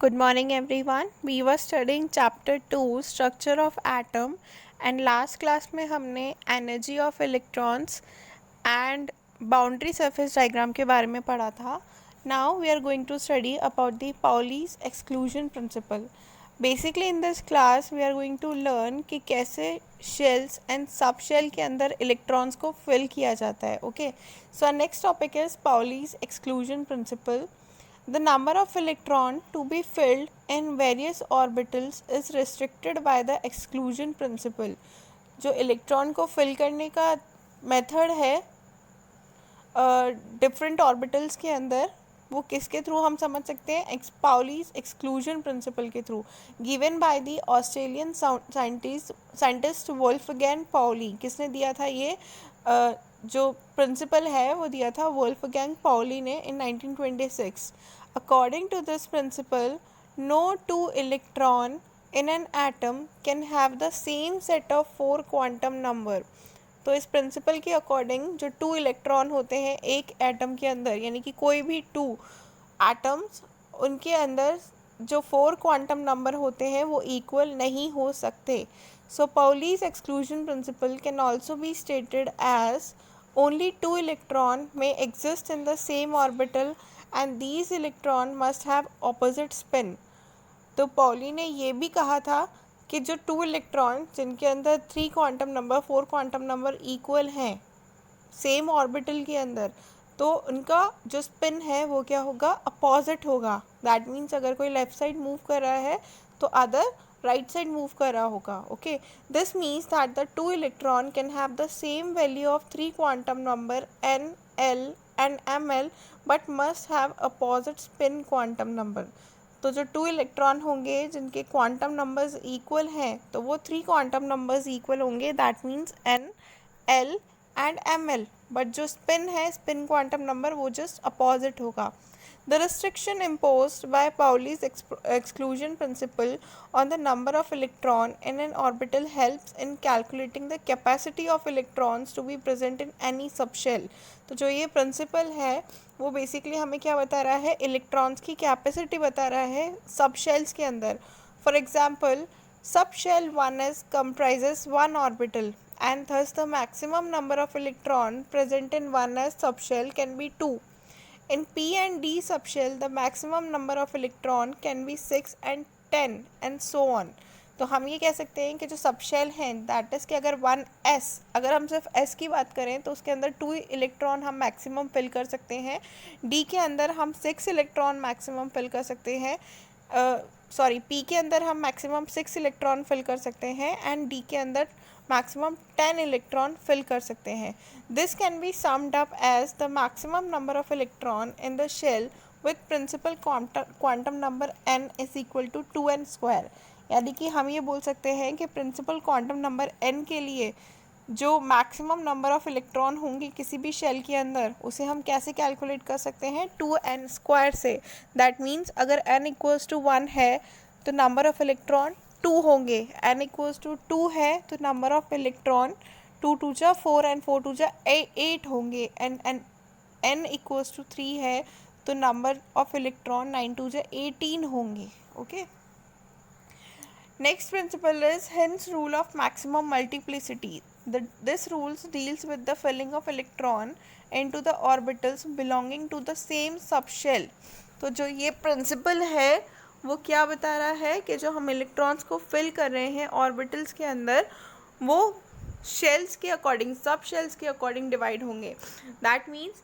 Good morning everyone. We were studying chapter 2 structure of atom and last class में हमने energy of electrons and boundary surface diagram के बारे में पढ़ा था. Now we are going to study about the Pauli's exclusion principle. Basically in this class we are going to learn कि कैसे shells and subshell के अंदर electrons को fill किया जाता है. Okay. So our next topic is Pauli's exclusion principle. The number of electron to be filled in various orbitals is restricted by the exclusion principle. जो electron को fill करने का मेथड है डिफरेंट ऑर्बिटल्स के अंदर, वो किसके थ्रू हम समझ सकते हैं? पाउलीज एक्सक्लूजन प्रिंसिपल के through, given by the Australian scientist Wolfgang Pauli. किसने दिया था ये जो प्रिंसिपल है वो दिया था वोल्फगैंग पाउली ने in 1926. According to this principle, no two electron in an atom can have the same set of 4 quantum number. तो इस प्रिंसिपल के अकॉर्डिंग जो 2 इलेक्ट्रॉन होते हैं एक एटम के अंदर, यानी कि कोई भी 2 एटम्स, उनके अंदर जो 4 क्वांटम नंबर होते हैं वो इक्वल नहीं हो सकते. So Pauli's exclusion principle can also be stated as only 2 electron may exist in the same orbital and these electron must have opposite spin. तो पॉली ने ये भी कहा था कि जो 2 इलेक्ट्रॉन जिनके अंदर 3 quantum number 4 quantum number equal हैं सेम ऑर्बिटल के अंदर, तो उनका जो स्पिन है वो क्या होगा? अपोजिट होगा. दैट मीन्स अगर कोई लेफ्ट साइड मूव कर रहा है तो अदर राइट साइड मूव कर रहा होगा. Okay, this means that the 2 electron can have the same value of 3 quantum number n, l and ml but must have opposite spin quantum number. तो जो 2 electron होंगे जिनके क्वांटम नंबर्स इक्वल हैं तो वो 3 क्वांटम नंबर्स इक्वल होंगे. That means n, l and ml, but जो spin है स्पिन क्वांटम नंबर वो जस्ट अपोजिट होगा. The restriction imposed by Pauli's exclusion principle on the number of electron in an orbital helps in calculating the capacity of electrons to be present in any subshell. तो जो ये principal है वो basically हमें क्या बता रहा है? इलेक्ट्रॉन्स की कैपेसिटी बता रहा है सबशेल्स के अंदर. For example, subshell 1 is comprises 1 orbital and thus the maximum number of electron present in 1s subshell can be 2. In P and D subshell, the maximum number of electron can be 6 and 10 and so on. तो हम ये कह सकते हैं कि जो subshell हैं that is कि अगर 1s, अगर हम सिर्फ s की बात करें तो उसके अंदर 2 इलेक्ट्रॉन हम मैक्सिमम फिल कर सकते हैं. D के अंदर हम 6 इलेक्ट्रॉन मैक्सिमम फिल कर सकते हैं. P के अंदर हम मैक्सिमम 6 इलेक्ट्रॉन फिल कर सकते हैं एंड D के अंदर मैक्सिमम 10 इलेक्ट्रॉन फिल कर सकते हैं. This can be summed up as the maximum number of electron in the shell with principal quantum number n is equal to 2n square. यानी कि हम ये बोल सकते हैं कि प्रिंसिपल क्वांटम नंबर n के लिए जो मैक्सिमम नंबर ऑफ इलेक्ट्रॉन होंगे किसी भी शेल के अंदर उसे हम कैसे कैलकुलेट कर सकते हैं? 2n स्क्वायर से. दैट मीन्स अगर n इक्वल्स टू 1 है तो नंबर ऑफ इलेक्ट्रॉन 2 होंगे. n इक्वल्स टू 2 है तो नंबर ऑफ इलेक्ट्रॉन 2 2 जा 4 एंड 4 2 जा 8 होंगे. एंड n इक्वल्स टू 3 है तो नंबर ऑफ इलेक्ट्रॉन 9 2 जा 18 होंगे. Okay, next principle is Hind's rule of maximum multiplicity. This rule deals with the filling of electron into the orbitals belonging to the same subshell. तो जो ये principal है वो क्या बता रहा है कि जो हम इलेक्ट्रॉन्स को फिल कर रहे हैं ऑर्बिटल्स के अंदर वो शेल्स के अकॉर्डिंग, सब शेल्स के अकॉर्डिंग डिवाइड होंगे. दैट मीन्स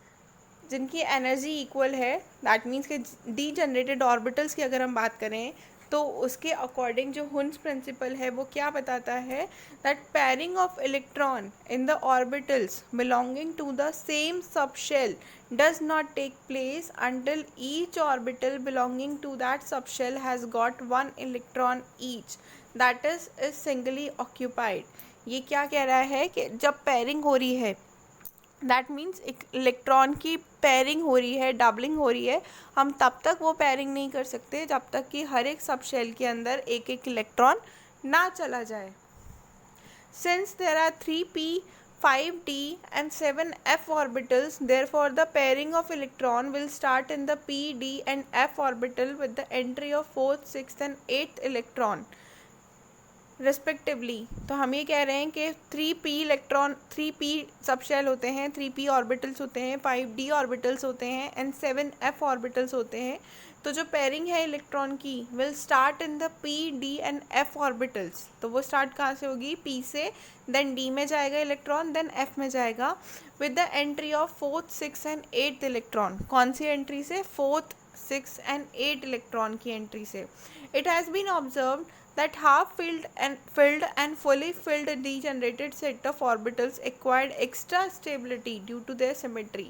जिनकी एनर्जी इक्वल है, दैट मीन्स कि डी जनरेटेड ऑर्बिटल्स की अगर हम बात करें तो उसके अकॉर्डिंग जो हुंस प्रिंसिपल है वो क्या बताता है? That pairing of electron in the orbitals belonging to the same subshell does not take place until each orbital belonging to that subshell has got 1 electron each, that is singly occupied. ये क्या कह रहा है कि जब pairing हो रही है, दैट मीन्स एक इलेक्ट्रॉन की पेयरिंग हो रही है, डबलिंग हो रही है, हम तब तक वो पेयरिंग नहीं कर सकते जब तक कि हर एक सबशेल के अंदर एक एक इलेक्ट्रॉन ना चला जाए. Since there are 3p 5d and 7f orbitals. Therefore, the pairing of electron will start in the p, d and f orbital with the entry of 4th, 6th and 8th electron respectively. तो हम ये कह रहे हैं कि 3p electron 3p subshell होते हैं, 3p orbitals होते हैं, 5d ऑर्बिटल्स होते हैं एंड 7f ऑर्बिटल्स होते हैं. तो जो पेयरिंग है इलेक्ट्रॉन की will start in the p, d and f orbitals. तो वो स्टार्ट कहाँ से होगी? p से, देन d में जाएगा इलेक्ट्रॉन, देन f में जाएगा with the entry of 4th, 6th and 8th electron. कौन सी एंट्री से? 4th, 6th and 8th electron की एंट्री से. It has been observed that half filled and fully filled degenerated set of orbitals acquired extra stability due to their symmetry.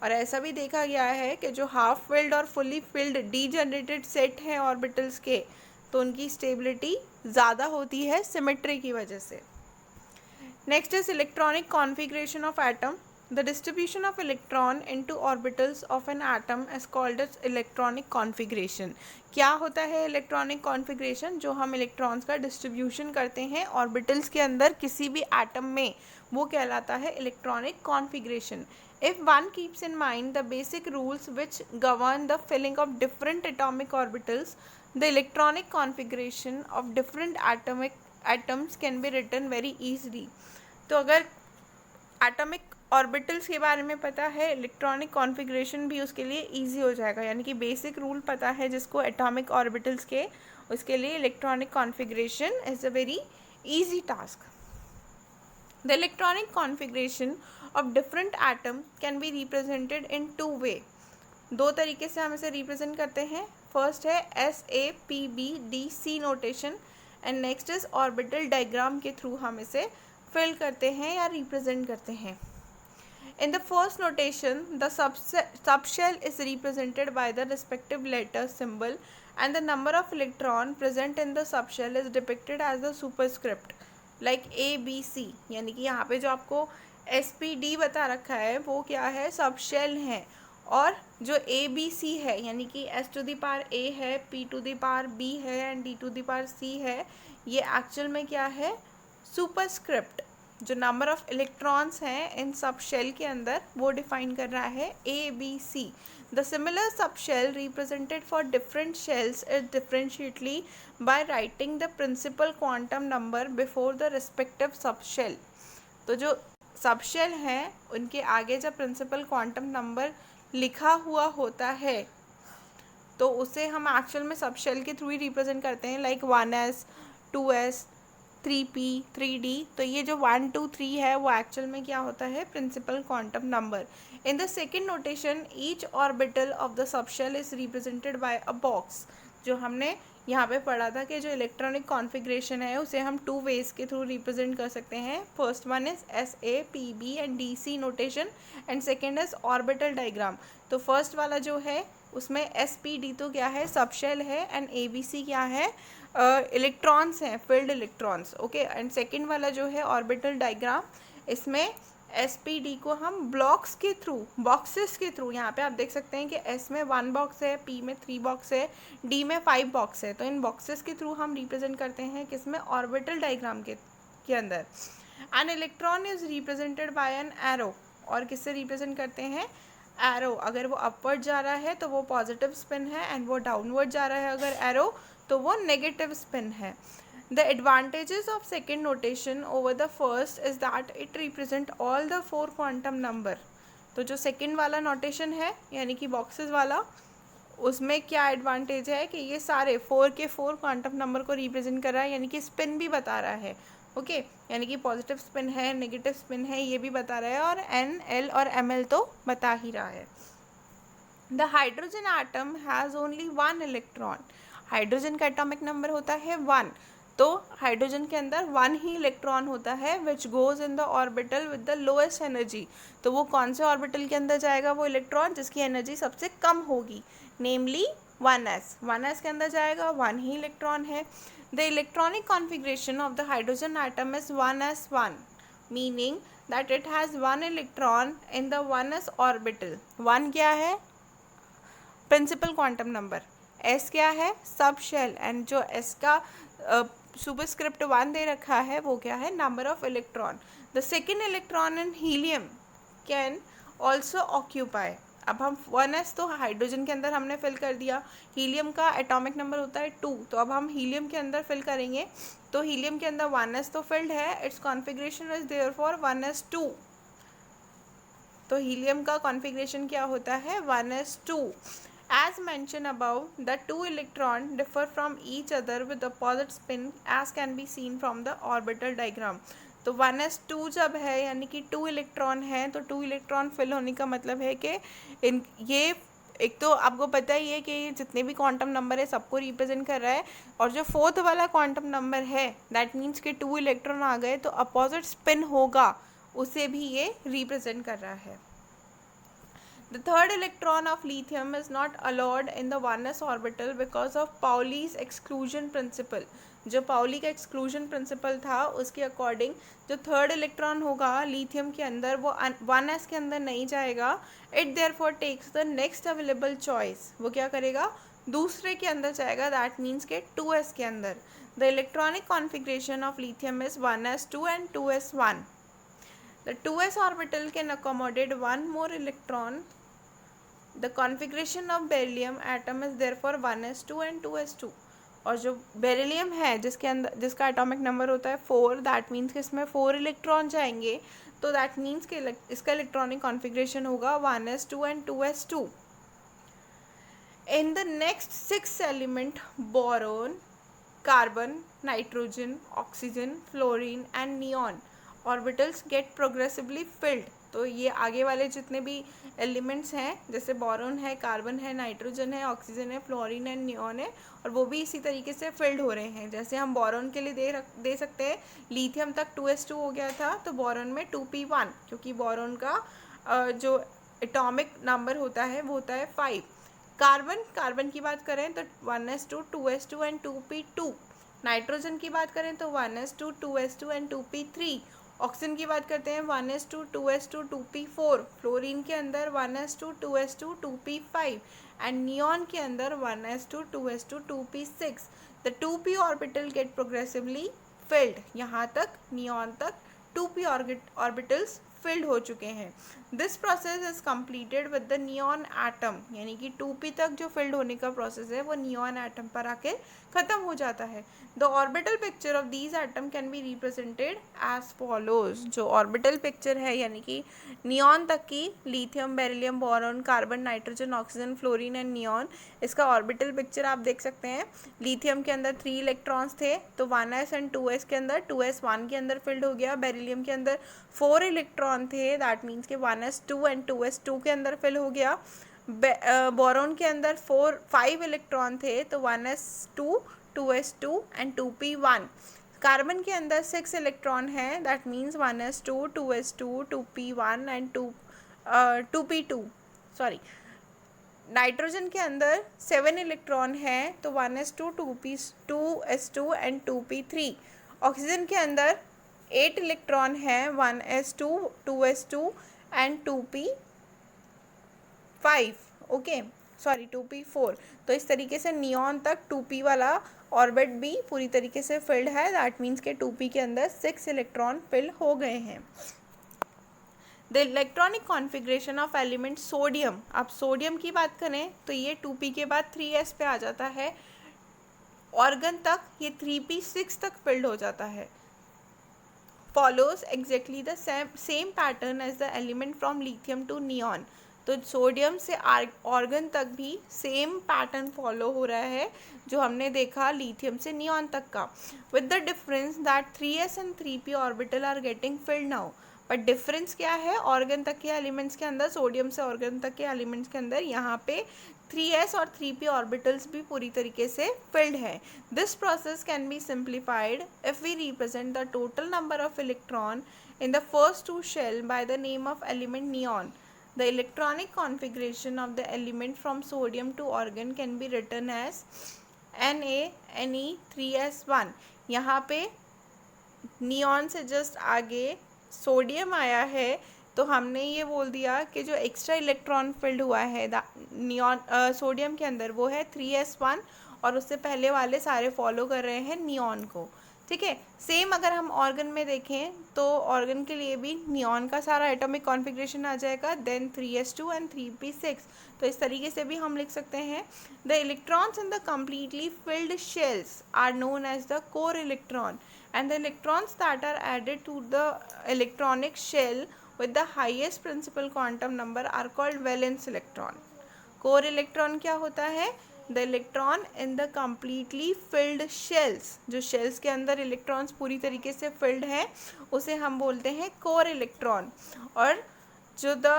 और ऐसा भी देखा गया है कि जो हाफ फिल्ड और फुली फिल्ड डीजनरेटेड सेट हैं ऑर्बिटल्स के, तो उनकी स्टेबिलिटी ज़्यादा होती है सिमेट्री की वजह से. Next is electronic configuration of atom. The distribution of electron into orbitals of an atom is called as electronic configuration. क्या होता है इलेक्ट्रॉनिक कॉन्फ़िगरेशन? जो हम इलेक्ट्रॉन्स का डिस्ट्रीब्यूशन करते हैं ऑर्बिटल्स के अंदर किसी भी एटम में, वो कहलाता है electronic configuration. If one keeps in mind the basic rules which govern the filling of different atomic orbitals, the electronic configuration of different atoms can be written very easily. तो अगर एटॉमिक ऑर्बिटल्स के बारे में पता है, electronic configuration भी उसके लिए इजी हो जाएगा. यानी कि बेसिक रूल पता है जिसको एटॉमिक ऑर्बिटल्स के, उसके लिए electronic configuration is a very easy task. The electronic configuration of different atom can be represented in 2 वे. 2 तरीके से हम इसे रिप्रेजेंट करते हैं. फर्स्ट है SAPBDC notation and next is orbital diagram के थ्रू हम इसे फिल करते हैं या रिप्रेजेंट करते हैं. In the first notation, the subshell is represented by the respective letter symbol and the number of electron present in the subshell is depicted as the superscript like A, B, C. यानी कि यहाँ पे जो आपको SPD बता रखा है वो क्या है? सबशेल है. और जो A, B, C है यानी कि S to the power A है, P to the power B है and D to the power C है, ये एक्चुअल में क्या है? सुपरस्क्रिप्ट. जो नंबर ऑफ इलेक्ट्रॉन्स हैं इन सब शेल के अंदर वो डिफाइन कर रहा है ABC. The similar subshell represented for different shells is differentially by writing the principal quantum number before the respective subshell. तो जो सब शेल हैं उनके आगे जब प्रिंसिपल क्वांटम नंबर लिखा हुआ होता है तो उसे हम एक्चुअल में सब शेल के थ्रू ही रिप्रेजेंट करते हैं, like 1s, 2s, 3p, 3d. तो ये जो 1, 2, 3 है वो एक्चुअल में क्या होता है? Principal quantum number. In the second notation each orbital of the subshell is represented by a box. जो हमने यहाँ पे पढ़ा था कि जो इलेक्ट्रॉनिक कॉन्फ़िगरेशन है उसे हम 2 वेज के थ्रू रिप्रेजेंट कर सकते हैं. First one is SAPB and DC notation and second is orbital diagram. तो फर्स्ट वाला जो है उसमें SPD तो क्या है? सबशेल है एंड ABC क्या है? इलेक्ट्रॉन्स हैं, field electrons. Okay. And second वाला जो है ऑर्बिटल डायग्राम, इसमें SPD को हम ब्लॉक्स के थ्रू, बॉक्सेस के थ्रू, यहाँ पे आप देख सकते हैं कि S में 1 बॉक्स है, P में 3 बॉक्स है, D में 5 बॉक्स है. तो इन बॉक्सेस के थ्रू हम रिप्रेजेंट करते हैं किसमें? ऑर्बिटल डायग्राम के अंदर. An electron is represented bye an arrow. और किससे रिप्रेजेंट करते हैं? एरो. अगर वो अपवर्ड जा रहा है तो वो पॉजिटिव स्पिन है एंड वो डाउनवर्ड जा रहा है अगर एरो तो वो नेगेटिव स्पिन है. The advantages of second notation over the first is that it represent all the 4 quantum number. तो जो सेकेंड वाला नोटेशन है यानी कि बॉक्सेस वाला, उसमें क्या एडवांटेज है कि ये सारे 4 के 4 क्वांटम नंबर को रिप्रेजेंट कर रहा है, यानी कि स्पिन भी बता रहा है. ओके. यानी कि पॉजिटिव स्पिन है, नेगेटिव स्पिन है, ये भी बता रहा है, और N, L और ML तो बता ही रहा है. The hydrogen atom has only 1 electron. Hydrogen का एटॉमिक नंबर होता है 1. तो हाइड्रोजन के अंदर 1 ही इलेक्ट्रॉन होता है which goes in the orbital with the lowest energy. तो वो कौन से ऑर्बिटल के अंदर जाएगा वो इलेक्ट्रॉन? जिसकी एनर्जी सबसे कम होगी, नेमली 1s. 1s के अंदर जाएगा, 1 ही इलेक्ट्रॉन है. The electronic configuration of the hydrogen atom is 1s1, meaning that it has 1 electron in the 1s orbital. 1 क्या है? Principal quantum number. S क्या है? Subshell. एंड जो S का सुपरस्क्रिप्ट 1 दे रखा है वो क्या है? Number of electron. The second electron in helium can also occupy. अब हम 1s तो हाइड्रोजन के अंदर हमने फिल कर दिया, हीलियम का एटॉमिक नंबर होता है 2, तो अब हम हीलियम के अंदर फिल करेंगे, तो हीलियम के अंदर 1s तो फिल्ड है, it's configuration is therefore 1s2। तो हीलियम का कॉन्फ़िगरेशन क्या होता है 1s2। As mentioned above, the two electrons differ from each other with opposite spin as can be seen from the orbital diagram। तो 1s2 जब है यानी कि 2 इलेक्ट्रॉन है, तो 2 इलेक्ट्रॉन फिल होने का मतलब है कि इन ये एक तो आपको पता ही है कि जितने भी क्वांटम नंबर है सबको रिप्रेजेंट कर रहा है, और जो फोर्थ वाला क्वांटम नंबर है दैट मीन्स कि 2 इलेक्ट्रॉन आ गए तो अपोजिट स्पिन होगा, उसे भी ये रिप्रेजेंट कर रहा है। The third electron of lithium is not allowed in the 1s orbital because of Pauli's exclusion principle। जो पाउली का एक्सक्लूजन प्रिंसिपल था उसके अकॉर्डिंग जो थर्ड इलेक्ट्रॉन होगा लिथियम के अंदर वो 1s के अंदर नहीं जाएगा, it therefore takes the next available choice. वो क्या करेगा, दूसरे के अंदर जाएगा, दैट मीन्स के 2s के अंदर। The electronic configuration of lithium is 1s2 and 2s1। The 2s orbital can accommodate one more electron। The configuration of beryllium atom is therefore 1s2 and 2s2। और जो बेरिलियम है जिसके अंदर जिसका atomic number होता है 4, दैट मीन्स कि इसमें 4 इलेक्ट्रॉन जाएंगे, तो दैट मीन्स कि इसका इलेक्ट्रॉनिक कॉन्फ़िगरेशन होगा 1s2 and 2s2। In the next 6 element boron, carbon, nitrogen, oxygen, fluorine and neon orbitals get progressively filled। तो ये आगे वाले जितने भी एलिमेंट्स हैं जैसे बोरॉन है, कार्बन है, नाइट्रोजन है, ऑक्सीजन है, फ्लोरीन है, नियॉन है, और वो भी इसी तरीके से फिल्ड हो रहे हैं। जैसे हम बोरॉन के लिए दे सकते हैं, लिथियम तक 2s2 हो गया था तो बोरॉन में 2p1, क्योंकि बोरॉन का जो एटॉमिक नंबर होता है वो होता है 5। कार्बन की बात करें तो 1s2 2s2 and 2p2। Nitrogen की बात करें तो 1s2 2s2 and 2p3। Oxygen की बात करते हैं 1s2 2s2 2p4। फ्लोरीन के अंदर 1s2 2s2 2p5 and neon के अंदर 1s2 2s2 2p6। The 2p orbital get progressively filled. यहाँ तक नियॉन तक 2p ऑर्बिटल्स फिल्ड हो चुके हैं। This process is completed with the neon atom, यानी कि 2p तक जो फिल्ड होने का प्रोसेस है वो नियॉन एटम पर आके ख़त्म हो जाता है। The orbital picture of these atom can be represented as follows. जो ऑर्बिटल पिक्चर है यानी कि नियॉन तक की lithium, beryllium, boron, carbon, nitrogen, oxygen, fluorine and neon, इसका ऑर्बिटल पिक्चर आप देख सकते हैं। लिथियम के अंदर 3 इलेक्ट्रॉन्स थे तो 1s एंड 2s के अंदर 2s1 के अंदर फिल्ड हो गया। बेरिलियम के अंदर 4 इलेक्ट्रॉन थे, दैट मीन्स के 1s2 एंड 2s2 के अंदर फिल हो गया। बोरॉन के अंदर 5 इलेक्ट्रॉन थे तो 1s2 2s2 and 2p1। Carbon के अंदर 6 इलेक्ट्रॉन है, that means 1s2 2s2 2p1 and 2p2 sorry. Nitrogen के अंदर 7 इलेक्ट्रॉन है तो 1s2 2s2 and 2p3। Oxygen के अंदर 8 इलेक्ट्रॉन है, 1s2 2s2 and 2p5, okay sorry 2p4। तो इस तरीके से नियॉन तक 2p वाला ऑर्बिट भी पूरी तरीके से फिल्ड है, दैट मीन्स के 2p के अंदर 6 इलेक्ट्रॉन फिल हो गए हैं। The electronic configuration of element sodium. अब सोडियम की बात करें तो ये 2p के बाद 3s पे आ जाता है, ऑर्गन तक ये 3p6 तक फिल्ड हो जाता है। Follows exactly the same pattern as the element from lithium to neon. तो सोडियम से ऑर्गन तक भी सेम पैटर्न फॉलो हो रहा है जो हमने देखा लिथियम से नियॉन तक का, with the difference that 3s and 3p orbital are getting filled now. But difference क्या है, ऑर्गन तक के एलिमेंट्स के अंदर, सोडियम से ऑर्गन तक के एलिमेंट्स के अंदर यहाँ पे 3s और 3p ऑर्बिटल्स भी पूरी तरीके से फिल्ड है। This process can be simplified if we represent the total number of electron in the first 2 shell by the name of element neon. The electronic configuration of the element from sodium to argon can be written as Na Ne3s1। यहाँ पे neon से just आगे sodium आया है तो हमने ये बोल दिया कि जो एक्स्ट्रा इलेक्ट्रॉन फिल्ड हुआ है नियॉन सोडियम के अंदर वो है 3s1, और उससे पहले वाले सारे फॉलो कर रहे हैं नियॉन को। ठीक है। सेम अगर हम ऑर्गन में देखें तो ऑर्गन के लिए भी नियॉन का सारा एटॉमिक कॉन्फ़िगरेशन आ जाएगा, देन 3s2 एंड 3p6। तो इस तरीके से भी हम लिख सकते हैं, the electrons in the completely filled shells are known as the core electron and the electrons that are added to the electronic shell with the highest principal quantum number are called valence electron। Core electron क्या होता है? The electron in the completely filled shells, जो shells के अंदर electrons पूरी तरीके से field हैं उसे हम बोलते हैं कोर इलेक्ट्रॉन। और जो the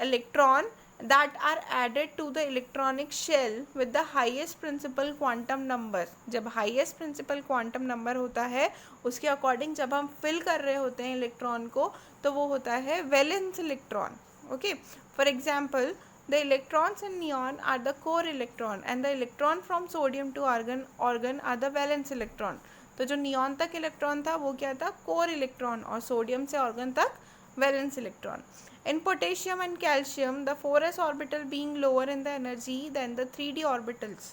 electron that are added to the electronic shell with the highest principal quantum number, जब highest principal quantum number होता है उसके अकॉर्डिंग जब हम फिल कर रहे होते हैं इलेक्ट्रॉन को तो वो होता है valence electron. Okay, for example the electrons in neon are the core electron and the electron from sodium to argon are the valence electron। तो जो नियॉन तक इलेक्ट्रॉन था वो क्या था? कोर इलेक्ट्रॉन, और सोडियम से ऑर्गन तक valence electron. In potassium and calcium, the 4s orbital being lower in the energy than the 3d orbitals।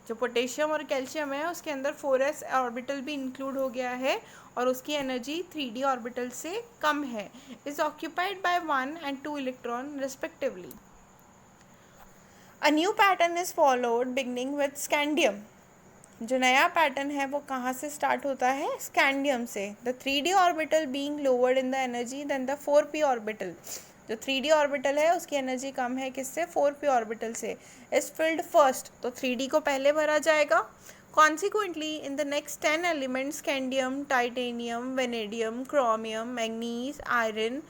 जो पोटेशियम और कैल्शियम है उसके अंदर 4s ऑर्बिटल भी इंक्लूड हो गया है और उसकी एनर्जी 3d ऑर्बिटल से कम है, is occupied by 1 and 2 electron respectively. A new pattern is followed beginning with scandium। जो नया पैटर्न है वो कहाँ से स्टार्ट होता है? स्कैंडियम से। The 3d orbital being lowered in the energy than the 4p orbital. जो 3d ऑर्बिटल है उसकी एनर्जी कम है किससे? 4p ऑर्बिटल से। इज फिल्ड फर्स्ट, तो 3d को पहले भरा जाएगा। Consequently in the next 10 elements scandium, titanium, vanadium, chromium, manganese, iron,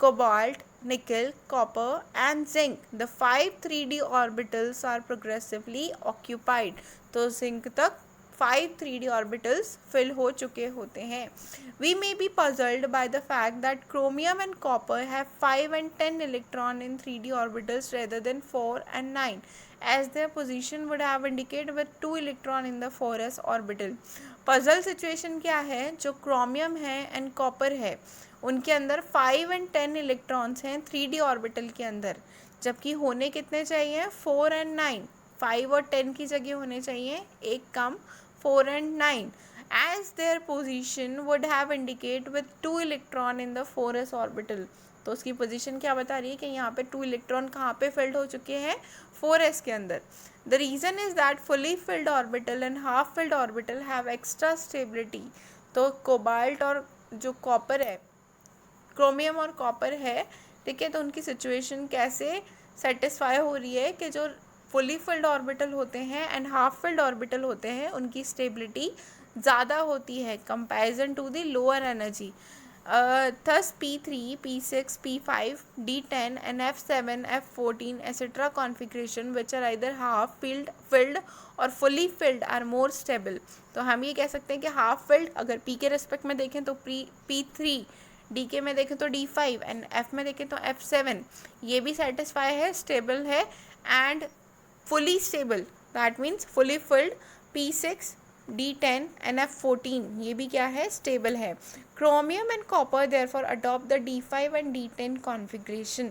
cobalt, nickel, copper and zinc, the 5 3d orbitals are progressively occupied। तो zinc तक 5 3d orbitals fill हो चुके होते हैं। We may be puzzled by the fact that chromium and copper have 5 and 10 electron in 3d orbitals rather than 4 and 9, as their position would have indicated with 2 electron in the 4s orbital। Puzzle situation क्या है? जो chromium है and copper है उनके अंदर 5 and 10 electrons हैं 3d orbital के अंदर, जबकि होने कितने चाहिए? 4 and 9। 5 और 10 की जगह होने चाहिए एक कम 4 and 9, as their position would have indicate with 2 electron in the 4s orbital. तो उसकी पोजीशन क्या बता रही है कि यहाँ पे 2 इलेक्ट्रॉन कहाँ पे फिल्ड हो चुके हैं? 4s के अंदर। The reason is that fully filled orbital and half filled orbital have extra stability. तो कोबाल्ट और जो कॉपर है, क्रोमियम और कॉपर है, ठीक है, तो उनकी सिचुएशन कैसे सेटिस्फाई हो रही है कि जो फुली फिल्ड ऑर्बिटल होते हैं एंड हाफ फिल्ड ऑर्बिटल होते हैं उनकी स्टेबिलिटी ज़्यादा होती है comparison to the lower energy. Thus P3, P6, P5, D10 and F7, F14 etc configuration which are either half filled और fully filled are more stable। तो हम ये कह सकते हैं कि हाफ फिल्ड अगर P के रेस्पेक्ट में देखें तो P3, डी के में देखें तो D5 एंड F में देखें तो F7, ये भी सेटिस्फाई है, स्टेबल है and fully stable, that means fully filled. P6, D10 and F14 ये भी क्या है? स्टेबल है। Chromium and copper therefore adopt the D5 and D10 configuration.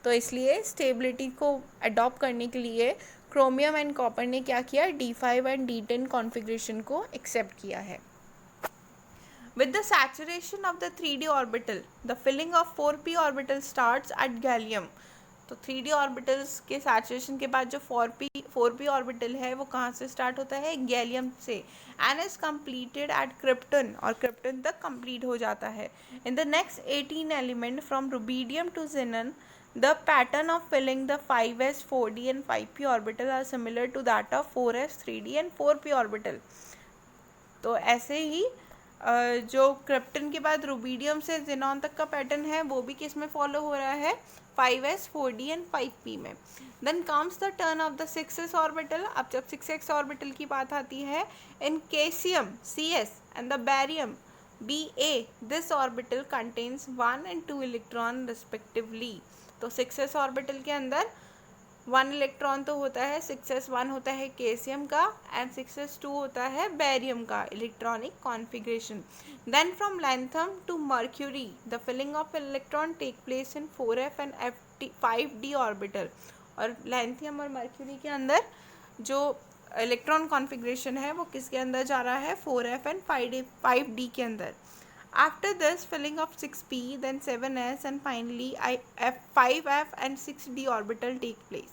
तो इसलिए स्टेबिलिटी को अडॉप्ट करने के लिए क्रोमियम एंड कॉपर ने क्या किया? D5 एंड D10 कॉन्फ़िगरेशन को एक्सेप्ट किया है। With the saturation of the 3d orbital, the filling of 4p orbital starts at gallium। तो 3d ऑर्बिटल्स के सैचुरेशन के बाद जो 4p ऑर्बिटल है वो कहाँ से स्टार्ट होता है? गैलियम से, and is completed at krypton, और क्रिप्टन तक कंप्लीट हो जाता है। In the next 18 element from rubidium to xenon, the pattern of filling the 5s 4d and 5p orbital are similar to that of 4s 3d and 4p orbital. तो ऐसे ही जो krypton के बाद rubidium से xenon तक का pattern है वो भी किस में फॉलो हो रहा है? 5s 4d एंड 5p में। Then comes the turn of the 6s orbital. अब जब 6s ऑर्बिटल की बात आती है, in caesium Cs and the barium Ba, this orbital contains 1 and 2 electron respectively. तो 6s ऑर्बिटल के अंदर 1 इलेक्ट्रॉन तो होता है, 6s1 होता है कैसियम का एंड 6s2 होता है बैरियम का electronic configuration. Then from lanthanum to mercury the filling of electron take place in 4f and 5d orbital. और लैंथियम और मर्क्यूरी के अंदर जो इलेक्ट्रॉन कॉन्फ़िगरेशन है वो किसके अंदर जा रहा है, 4f एंड 5d के अंदर. After this, filling of 6p, then 7s, and finally 5f and 6d orbital take place.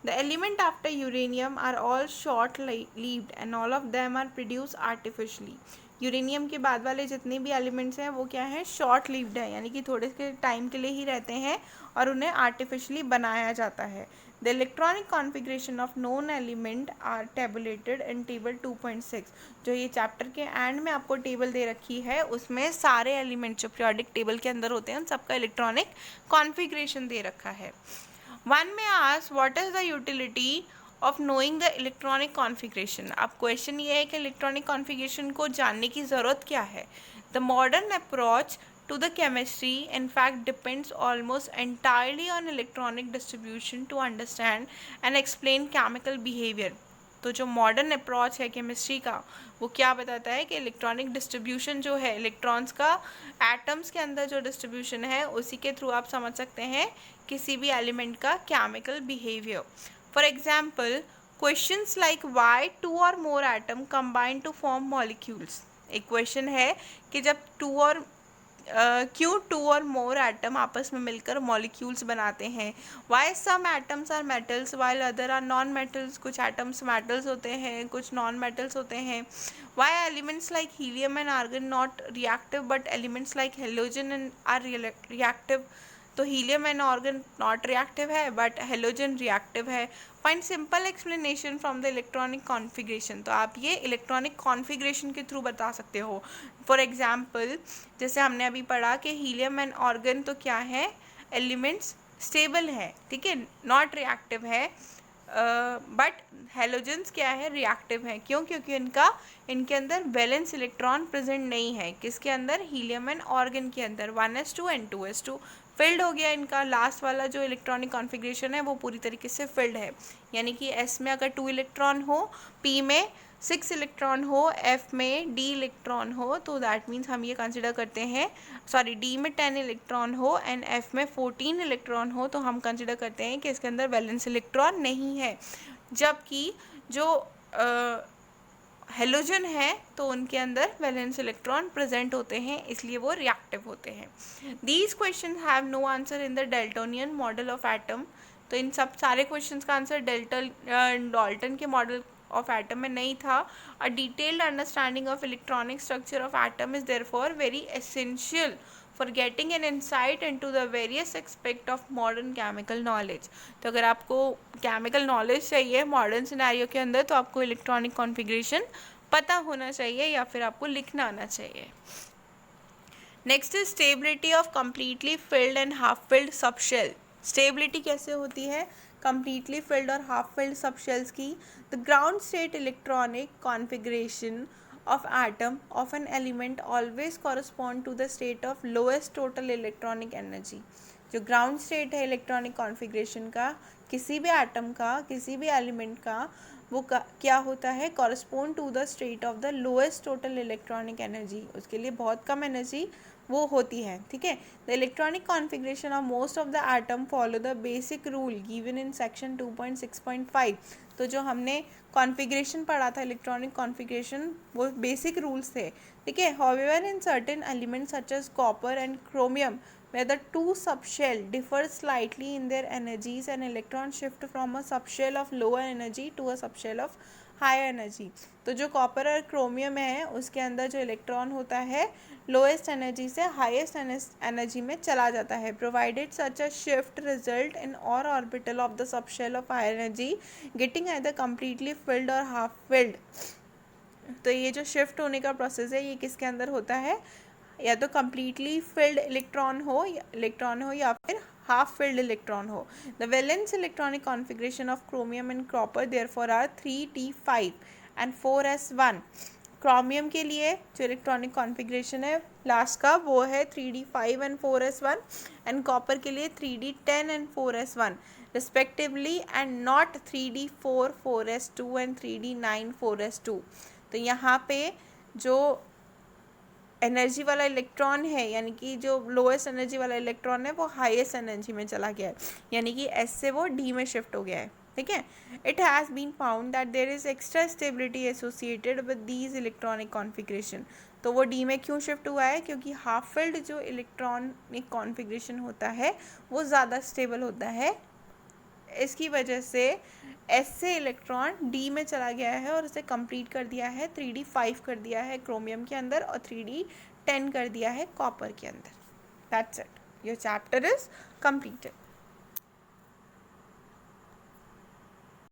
The element after uranium are all short-lived and all of them are produced artificially. Uranium के बाद वाले जितने भी elements हैं वो क्या हैं, short lived है, यानी कि थोड़े के टाइम के लिए ही रहते हैं और उन्हें आर्टिफिशियली बनाया जाता है. The electronic configuration of known element are tabulated in table 2.6. जो ये चैप्टर के एंड में आपको टेबल दे रखी है उसमें सारे एलिमेंट जो पीरियोडिक टेबल के अंदर होते हैं उन सबका इलेक्ट्रॉनिक कॉन्फ़िगरेशन दे रखा है. वन में ask what is the utility of knowing the electronic configuration. अब क्वेश्चन ये है कि इलेक्ट्रॉनिक कॉन्फ़िगरेशन को जानने की ज़रूरत क्या है. The modern approach to the chemistry in fact depends almost entirely on electronic distribution to understand and explain chemical behavior. तो जो मॉडर्न अप्रोच है केमिस्ट्री का वो क्या बताता है कि इलेक्ट्रॉनिक डिस्ट्रीब्यूशन जो है इलेक्ट्रॉन्स का एटम्स के अंदर जो डिस्ट्रीब्यूशन है उसी के थ्रू आप समझ सकते हैं किसी भी एलिमेंट का chemical behaviour. For example questions like why 2 or more atom combine to form molecules. एक क्वेश्चन है कि जब क्यों 2 और मोर एटम आपस में मिलकर मॉलिक्यूल्स बनाते हैं. Why some atoms are metals while other are non metals. कुछ एटम्स मेटल्स होते हैं कुछ नॉन मेटल्स होते हैं. Why elements like helium and argon not reactive but elements like halogen are reactive. तो helium and argon not reactive है but halogen reactive है. Find simple explanation from the electronic configuration. तो आप ये electronic configuration के through बता सकते हो. फॉर एग्जाम्पल जैसे हमने अभी पढ़ा कि हीलियम एंड आर्गन तो क्या है, एलिमेंट्स स्टेबल है, ठीक है, नॉट रिएक्टिव है. बट हेलोजन्स क्या है, रिएक्टिव है. क्यों? क्योंकि इनके अंदर वैलेंस इलेक्ट्रॉन प्रेजेंट नहीं है. किसके अंदर, हीलियम एंड आर्गन के अंदर. 1s2 एंड 2s2 फिल्ड हो गया. इनका लास्ट वाला जो इलेक्ट्रॉनिक कॉन्फ़िगरेशन है वो पूरी तरीके से फिल्ड है. यानी कि s में अगर 2 इलेक्ट्रॉन हो, p में 6 इलेक्ट्रॉन हो, f में d इलेक्ट्रॉन हो, तो दैट मीन्स हम ये कंसिडर करते हैं, सॉरी d में 10 इलेक्ट्रॉन हो एंड f में 14 इलेक्ट्रॉन हो, तो हम कंसिडर करते हैं कि इसके अंदर वैलेंस इलेक्ट्रॉन नहीं है. जबकि जो हेलोजन है तो उनके अंदर वैलेंस इलेक्ट्रॉन प्रेजेंट होते हैं, इसलिए वो रिएक्टिव होते हैं. These question have no answer in the Daltonian model of atom. तो इन सब सारे क्वेश्चंस का आंसर डाल्टन के मॉडल ऑफ एटम में नहीं था. A detailed understanding of electronic structure of atom is therefore very essential for getting an insight into the various aspect of modern chemical knowledge. तो अगर आपको केमिकल नॉलेज चाहिए modern scenario के अंदर तो आपको इलेक्ट्रॉनिक कॉन्फ़िगरेशन पता होना चाहिए या फिर आपको लिखना आना चाहिए. Next is stability of completely filled and half filled subshell. Stability कैसे होती है completely filled or half field subshells की. The ground state electronic configuration of atom of an element always correspond to the state of lowest total electronic energy. जो ground state है electronic configuration का किसी भी atom का किसी भी element का वो क्या होता है, correspond to the state of the lowest total electronic energy. उसके लिए बहुत कम एनर्जी वो होती है, ठीक है. The electronic configuration of most of the atom follow the basic rule given in section 2.6.5. तो जो हमने कॉन्फ़िगरेशन पढ़ा था इलेक्ट्रॉनिक कॉन्फ़िगरेशन वो बेसिक रूल्स थे, ठीक है. However in certain elements such as copper and chromium where the two subshell differ slightly in their energies and electron shift from a subshell of lower energy to a subshell of higher energy. तो जो copper और chromium है उसके अंदर जो electron होता है lowest energy से हाईएस्ट एनर्जी में चला जाता है. Provided such a shift result in all orbital of the subshell of higher energy getting either completely filled or half filled. तो ये जो शिफ्ट होने का प्रोसेस है ये किसके अंदर होता है, या तो कम्प्लीटली फिल्ड इलेक्ट्रॉन हो या फिर हाफ फिल्ड इलेक्ट्रॉन हो. The valence electronic configuration of chromium and copper therefore are 3d5 and 4s1. Chromium के लिए जो इलेक्ट्रॉनिक कॉन्फ़िगरेशन है लास्ट का वो है 3d5 and 4s1 and copper के लिए 3d10 and 4s1 respectively and not 3d4 4s2 and 3d9 4s2. तो यहाँ पे जो एनर्जी वाला इलेक्ट्रॉन है यानी कि जो लोएस्ट एनर्जी वाला इलेक्ट्रॉन है वो हाईएस्ट एनर्जी में चला गया है, यानी कि एस से वो डी में शिफ्ट हो गया है, ठीक है। It has been found that there is extra stability associated with these electronic configuration. तो वो डी में क्यों शिफ्ट हुआ है? क्योंकि हाफ फिल्ड जो इलेक्ट्रॉनिक कॉन्फ़िगरेशन होता है वो ज़्यादा स्टेबल होता है, इसकी वजह से एस से इलेक्ट्रॉन डी में चला गया है और उसे कंप्लीट कर दिया है, 3d5 कर दिया है क्रोमियम के अंदर और 3d10 कर दिया है कॉपर के अंदर। That's it, your chapter is completed.